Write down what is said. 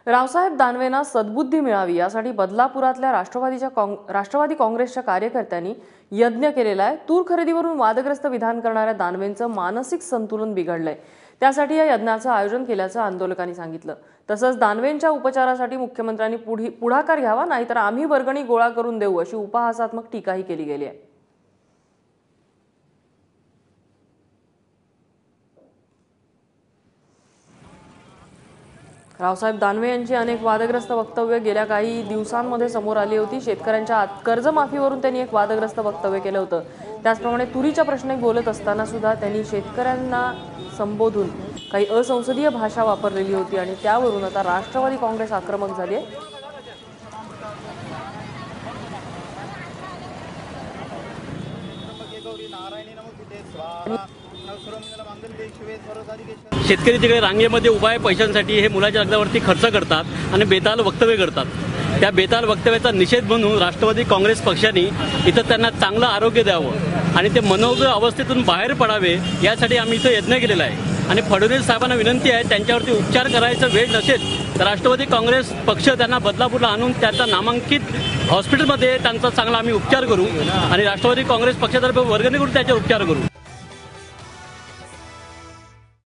रावसाहेब दानवेंना सद्बुद्धी मिळावी यासाठी बदलापुरातल्या राष्ट्रवादी काँग्रेसच्या कार्यकर्त्यांनी यज्ञ केलेला आहे। तूर खरेदीवरून वादग्रस्त विधान करणाऱ्या दानवेंचं मानसिक संतुलन बिघडलंय, त्यासाठी या यज्ञाचं आयोजन केल्याचं आंदोलकांनी सांगितलं। तसंच दानवेंच्या उपचारासाठी मुख्यमंत्र्यांनी पुढाकार घ्यावा, नाहीतर आम्ही वर्गणी गोळा करून देऊ अशी उपहासात्मक टीकाही केली गेली आहे। रावसाहेब दानवे यांची अनेक वादग्रस्त वक्तव्य गेल्या काही दिवसांमध्ये समोर आली होती। शेतकऱ्यांच्या कर्जमाफीवरून त्यांनी एक वादग्रस्त वक्तव्य केलं होतं। त्याचप्रमाणे तुरीच्या प्रश्नी बोलत असताना सुद्धा त्यांनी शेतकऱ्यांना संबोधून काही असंसदीय भाषा वापरलेली होती आणि त्यावरून आता राष्ट्रवादी काँग्रेस आक्रमक झाली आहे। शेतकरी तिकडे रांगेमध्ये उभा आहे पैशांसाठी, हे मुलाच्या लग्नावरती खर्च करतात आणि बेताल वक्तव्य करतात। त्या बेताल वक्तव्याचा निषेध म्हणून राष्ट्रवादी काँग्रेस पक्षाने इथं त्यांना चांगलं आरोग्य द्यावं आणि ते मनोगत अवस्थेतून बाहेर पडावे यासाठी आम्ही इथं यज्ञ केलेला आहे। आणि फडणवीस साहेबांना विनंती आहे, त्यांच्यावरती उपचार करायचा वेळ नसेल तर राष्ट्रवादी काँग्रेस पक्ष त्यांना बदलापूरला आणून त्याचा नामांकित हॉस्पिटलमध्ये त्यांचा चांगला आम्ही उपचार करू आणि राष्ट्रवादी काँग्रेस पक्षातर्फे वर्गणी करून त्याचे उपचार करू।